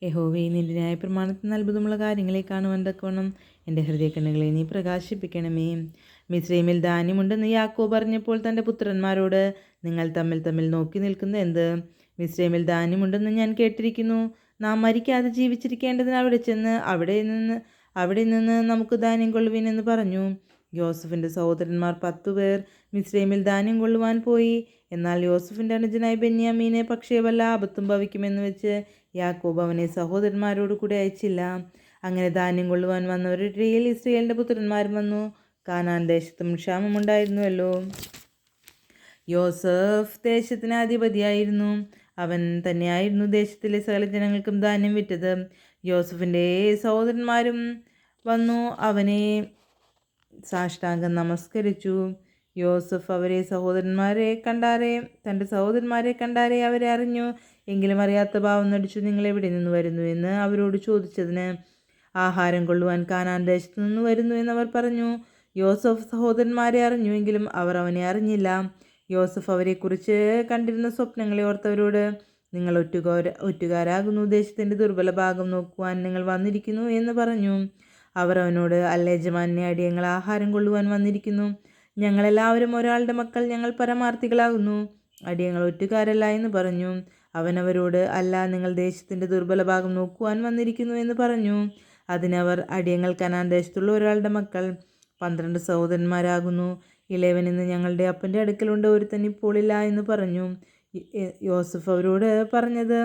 യഹോവേ, നിന്റെ ന്യായപ്രമാണത്തിന് അത്ഭുതമുള്ള കാര്യങ്ങളെ കാണുവാൻ തക്കവണ്ണം എൻ്റെ ഹൃദയക്കണ്ണുകളെ നീ പ്രകാശിപ്പിക്കണമേ. മിസ്രയീമിൽ ധാന്യമുണ്ടെന്ന് യാക്കോബ് പറഞ്ഞപ്പോൾ തൻ്റെ പുത്രന്മാരോട്, നിങ്ങൾ തമ്മിൽ തമ്മിൽ നോക്കി നിൽക്കുന്നത് എന്ത്? മിസ്രയീമിൽ ധാന്യമുണ്ടെന്ന് ഞാൻ കേട്ടിരിക്കുന്നു. നാം മരിക്കാതെ ജീവിച്ചിരിക്കേണ്ടതിന് അവിടെ നിന്ന് നമുക്ക് ധാന്യം കൊള്ളുവിൻ എന്ന് പറഞ്ഞു. യോസഫിൻ്റെ സഹോദരന്മാർ 10 പേർ മിസ്രയീമിൽ ധാന്യം കൊള്ളുവാൻ പോയി. എന്നാൽ യോസഫിൻ്റെ അനുജനായ ബെന്യാമീനെ പക്ഷേ വല്ല ആപത്തും ഭവിക്കുമെന്ന് വെച്ച് യാക്കോബ് അവനെ സഹോദരന്മാരോട് കൂടെ അയച്ചില്ല. അങ്ങനെ ധാന്യം കൊള്ളുവാൻ വന്നവരുടെ ഇടയിൽ ഇസ്രായേലിൻ്റെ പുത്രന്മാരും വന്നു. കാനാൻ ദേശത്തും ക്ഷാമമുണ്ടായിരുന്നുവല്ലോ. യോസഫ് ദേശത്തിന് അധിപതിയായിരുന്നു. അവൻ തന്നെയായിരുന്നു ദേശത്തിലെ സകല ജനങ്ങൾക്കും ധാന്യം വിറ്റത്. യോസഫിൻ്റെ സഹോദരന്മാരും വന്നു അവനെ സാഷ്ടാംഗം നമസ്കരിച്ചു. യോസഫ് തൻ്റെ സഹോദരന്മാരെ കണ്ടാരെ അവരെ അറിഞ്ഞു. എങ്കിലും അറിയാത്ത ഭാവം നടിച്ചു. നിങ്ങൾ എവിടെ നിന്ന് വരുന്നു എന്ന് അവരോട് ചോദിച്ചതിന്, ആഹാരം കൊള്ളുവാൻ കാനാൻ ദേശത്തു നിന്ന് വരുന്നു എന്നവർ പറഞ്ഞു. യോസഫ് സഹോദരന്മാരെ അറിഞ്ഞു, എങ്കിലും അവർ അവനെ അറിഞ്ഞില്ല. യോസഫ് അവരെക്കുറിച്ച് കണ്ടിരുന്ന സ്വപ്നങ്ങളെ ഓർത്തവരോട്, നിങ്ങൾ ഒറ്റുകാരാകുന്നു, ദേശത്തിൻ്റെ ദുർബല ഭാഗം നോക്കുവാൻ നിങ്ങൾ വന്നിരിക്കുന്നു എന്ന് പറഞ്ഞു. അവർ അവനോട്, അല്ല യജമാനെ, അടിയങ്ങൾ ആഹാരം കൊള്ളുവാൻ വന്നിരിക്കുന്നു. ഞങ്ങളെല്ലാവരും ഒരാളുടെ മക്കൾ, ഞങ്ങൾ പരമാർത്ഥികളാകുന്നു, അടിയങ്ങൾ ഒറ്റുകാരല്ല എന്ന് പറഞ്ഞു. അവൻ അവരോട്, അല്ല, നിങ്ങൾ ദേശത്തിൻ്റെ ദുർബല ഭാഗം നോക്കുവാൻ വന്നിരിക്കുന്നു എന്ന് പറഞ്ഞു. അതിനവർ, അടിയങ്ങൾ കനാൻ ദേശത്തുള്ള ഒരാളുടെ മക്കൾ, 12 സഹോദരന്മാരാകുന്നു. ഇളയവൻ ഇന്ന് ഞങ്ങളുടെ അപ്പൻ്റെ അടുക്കലുണ്ട്, ഒരുത്തൻ ഇപ്പോൾ ഇല്ല എന്ന് പറഞ്ഞു. യോസഫ് അവരോട് പറഞ്ഞത്,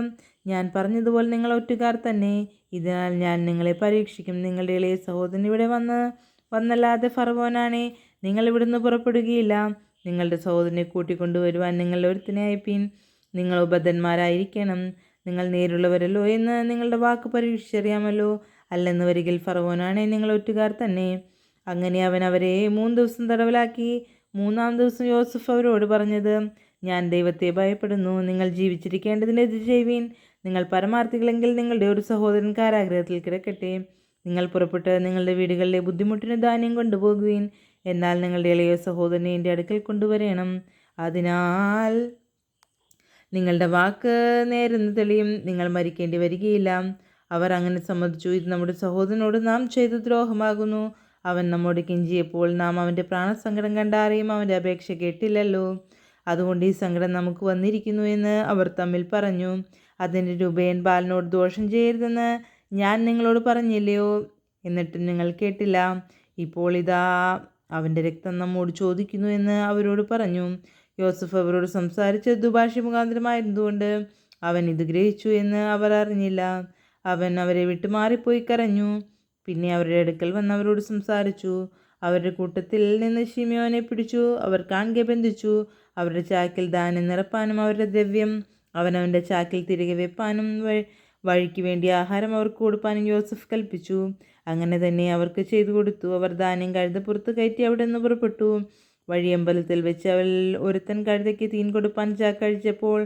ഞാൻ പറഞ്ഞതുപോലെ നിങ്ങൾ ഒറ്റുകാർ തന്നെ. ഇതിനാൽ ഞാൻ നിങ്ങളെ പരീക്ഷിക്കും. നിങ്ങളുടെ ഇളയ സഹോദരൻ ഇവിടെ വന്നല്ലാതെ ഫറവോനാണേ നിങ്ങൾ ഇവിടുന്ന് പുറപ്പെടുകയില്ല. നിങ്ങളുടെ സഹോദരനെ കൂട്ടിക്കൊണ്ടുവരുവാൻ നിങ്ങൾ ഒരുത്തനെ അയപ്പീൻ. നിങ്ങൾ ഉപധന്മാരായിരിക്കണം. നിങ്ങൾ നേരുള്ളവരല്ലോ എന്ന് നിങ്ങളുടെ വാക്ക് പരീക്ഷിച്ചറിയാമല്ലോ. അല്ലെന്ന് വരികിൽ ഫറവോനാണേ നിങ്ങൾ ഒറ്റുകാർ തന്നെ. അങ്ങനെ അവൻ അവരെ 3 ദിവസം തടവിലാക്കി. 3-ാം ദിവസം യോസഫ് അവരോട് പറഞ്ഞത്, ഞാൻ ദൈവത്തെ ഭയപ്പെടുന്നു. നിങ്ങൾ ജീവിച്ചിരിക്കേണ്ടതിന് ഇത് ചെയ്യുവീൻ. നിങ്ങൾ പരമാർത്ഥികളെങ്കിൽ നിങ്ങളുടെ ഒരു സഹോദരൻ കാരാഗൃഹത്തിൽ കിടക്കട്ടെ. നിങ്ങൾ പുറപ്പെട്ട് നിങ്ങളുടെ വീടുകളിലെ ബുദ്ധിമുട്ടിന് ധാന്യം കൊണ്ടുപോകുവീൻ. എന്നാൽ നിങ്ങളുടെ ഇളയ സഹോദരനെ എൻ്റെ അടുക്കൽ കൊണ്ടുവരണം. അതിനാൽ നിങ്ങളുടെ വാക്ക് നേരെന്ന് തെളിയും, നിങ്ങൾ മരിക്കേണ്ടി വരികയില്ല. അവർ അങ്ങനെ സമ്മതിച്ചു. ഇത് നമ്മുടെ സഹോദരനോട് നാം ചെയ്ത ദ്രോഹമാകുന്നു. അവൻ നമ്മോട് കെഞ്ചിയപ്പോൾ നാം അവൻ്റെ പ്രാണസങ്കടം കണ്ടാരെയും അവൻ്റെ അപേക്ഷ കേട്ടില്ലല്ലോ. അതുകൊണ്ട് ഈ സങ്കടം നമുക്ക് വന്നിരിക്കുന്നു എന്ന് അവർ തമ്മിൽ പറഞ്ഞു. അതിൻ്റെ രൂപേൻ ബാലനോട് ദോഷം ചെയ്യരുതെന്ന് ഞാൻ നിങ്ങളോട് പറഞ്ഞില്ലയോ? എന്നിട്ടും നിങ്ങൾ കേട്ടില്ല. ഇപ്പോൾ ഇതാ അവൻ്റെ രക്തം നമ്മോട് ചോദിക്കുന്നു എന്ന് അവരോട് പറഞ്ഞു. യോസഫ് അവരോട് സംസാരിച്ച ദുഭാഷി മുഖാന്തരമായിരുന്നുകൊണ്ട് അവൻ ഇത് ഗ്രഹിച്ചു എന്ന് അവർ അറിഞ്ഞില്ല. അവൻ അവരെ വിട്ടു മാറിപ്പോയി കരഞ്ഞു. പിന്നെ അവരുടെ അടുക്കൽ വന്ന് അവരോട് സംസാരിച്ചു. അവരുടെ കൂട്ടത്തിൽ നിന്ന് ശിമിയോനെ പിടിച്ചു. അവർ കാൺകെ ബന്ധിച്ചു. അവരുടെ ചാക്കിൽ ധാന്യം നിറപ്പാനും അവരുടെ ദ്രവ്യം അവനവൻ്റെ ചാക്കിൽ തിരികെ വെപ്പാനും വഴിക്ക് വേണ്ടി ആഹാരം അവർക്ക് കൊടുപ്പാനും യോസഫ് കൽപ്പിച്ചു. അങ്ങനെ തന്നെ അവർക്ക് ചെയ്തു കൊടുത്തു. അവർ ധാന്യം കഴുതപ്പുറത്ത് കയറ്റി അവിടെ നിന്ന് പുറപ്പെട്ടു. വഴിയമ്പലത്തിൽ വെച്ച് അവൾ ഒരുത്തൻ കഴുതയ്ക്ക് തീൻ കൊടുപ്പാൻ ചാക്കഴിച്ചപ്പോൾ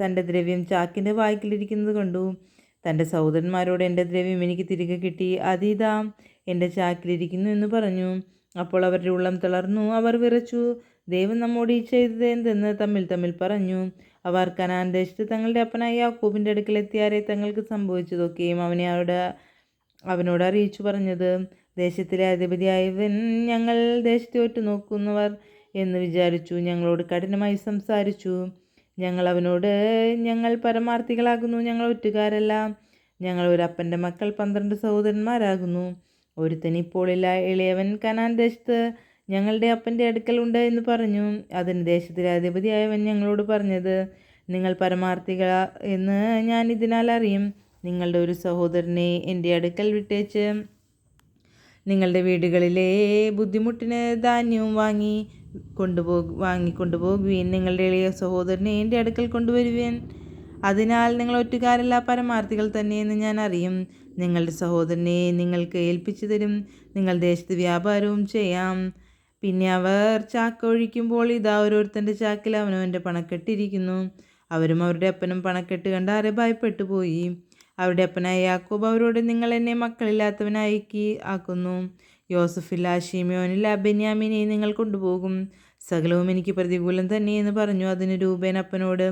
തൻ്റെ ദ്രവ്യം ചാക്കിൻ്റെ വായ്ക്കിലിരിക്കുന്നത് കണ്ടു. തൻ്റെ സഹോദരന്മാരോട്, എൻ്റെ ദ്രവ്യം എനിക്ക് തിരികെ കിട്ടി, അതിതാ എൻ്റെ ചാക്കിലിരിക്കുന്നു എന്ന് പറഞ്ഞു. അപ്പോൾ അവരുടെ ഉള്ളം തളർന്നു, അവർ വിറച്ചു. ദൈവം നമ്മോട് ഈ ചെയ്തത് എന്തെന്ന് തമ്മിൽ തമ്മിൽ പറഞ്ഞു. അവർ കനാൻ ദേശത്ത് തങ്ങളുടെ അപ്പനായ യാക്കോബിൻ്റെ അടുക്കലെത്തിയാരെ തങ്ങൾക്ക് സംഭവിച്ചതൊക്കെയും അവനോട് അറിയിച്ചു പറഞ്ഞത്. ദേശത്തിലെ അധിപതിയായവൻ ഞങ്ങൾ ദേശത്തെ ഒറ്റുനോക്കുന്നവർ എന്ന് വിചാരിച്ചു ഞങ്ങളോട് കഠിനമായി സംസാരിച്ചു. ഞങ്ങൾ അവനോട്, ഞങ്ങൾ പരമാർത്ഥികളാകുന്നു, ഞങ്ങൾ ഒറ്റുകാരല്ല. ഞങ്ങൾ ഒരപ്പൻ്റെ മക്കൾ 12 സഹോദരന്മാരാകുന്നു. ഒരുത്തൻ ഇപ്പോഴില്ല, ഇളയവൻ കനാൻ ദേശത്ത് ഞങ്ങളുടെ അപ്പൻ്റെ അടുക്കലുണ്ട് എന്ന് പറഞ്ഞു. അതിന് ദേശത്തിലെ അധിപതിയായവൻ ഞങ്ങളോട് പറഞ്ഞത്, നിങ്ങൾ പരമാർത്ഥികൾ എന്ന് ഞാൻ ഇതിനാൽ അറിയും. നിങ്ങളുടെ ഒരു സഹോദരനെ എൻ്റെ അടുക്കൽ വിട്ടേച്ച് നിങ്ങളുടെ വീടുകളിലെ ബുദ്ധിമുട്ടിന് ധാന്യവും വാങ്ങിക്കൊണ്ടുപോകുവീൻ. നിങ്ങളുടെ ഇളയ സഹോദരനെ എൻ്റെ അടുക്കൽ കൊണ്ടുവരുവീൻ. അതിനാൽ നിങ്ങൾ ഒറ്റുകാരല്ല, പരമാർത്ഥികൾ തന്നെയെന്ന് ഞാൻ അറിയും. നിങ്ങളുടെ സഹോദരനെ നിങ്ങൾക്ക് ഏൽപ്പിച്ചു തരും. നിങ്ങൾ ദേശത്ത് വ്യാപാരവും ചെയ്യാം. പിന്നെ അവർ ചാക്ക് ഒഴിക്കുമ്പോൾ ഇതാ ഓരോരുത്തൻ്റെ ചാക്കിൽ അവനവൻ്റെ പണക്കെട്ടിരിക്കുന്നു. അവരും അവരുടെ അപ്പനും പണക്കെട്ട് കണ്ടാരെ ഭയപ്പെട്ടു പോയി. അവരുടെ അപ്പനായ യാക്കോബ് അവരോട്, നിങ്ങൾ എന്നെ ആക്കുന്നു. യോസഫില്ല, ശിമിയോനില്ല, ബെന്യാമീനെ നിങ്ങൾ കൊണ്ടുപോകും. സകലവും എനിക്ക് പ്രതികൂലം തന്നെയെന്ന് പറഞ്ഞു. അതിന് രൂബേൻ അപ്പനോട്,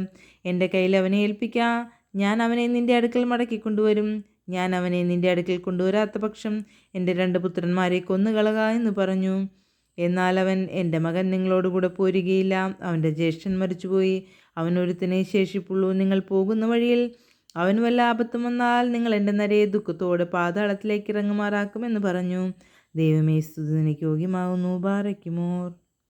എൻ്റെ കയ്യിൽ അവനെ ഏൽപ്പിക്കാം, ഞാൻ അവനെ നിൻ്റെ അടുക്കൽ മടക്കി കൊണ്ടുവരും. ഞാൻ അവനെ നിൻ്റെ അടുക്കൽ കൊണ്ടുവരാത്ത പക്ഷം എൻ്റെ 2 പുത്രന്മാരെ കൊന്നുകളക എന്ന് പറഞ്ഞു. എന്നാൽ അവൻ, എൻ്റെ മകൻ നിങ്ങളോടുകൂടെ പോരുകയില്ല. അവൻ്റെ ജ്യേഷ്ഠൻ മരിച്ചുപോയി. അവൻ ഒരുത്തനെ ശേഷിപ്പുള്ളൂ. നിങ്ങൾ പോകുന്ന വഴിയിൽ അവന് വല്ല ആപത്തും വന്നാൽ നിങ്ങൾ എൻ്റെ നരയെ ദുഃഖത്തോടെ പാതാളത്തിലേക്ക് ഇറങ്ങുമാറാക്കുമെന്ന് പറഞ്ഞു. ദൈവമേ, സ്തുതി നിനക്ക് യോഗ്യമാകുന്നു. ബാറയ്ക്കുമോർ.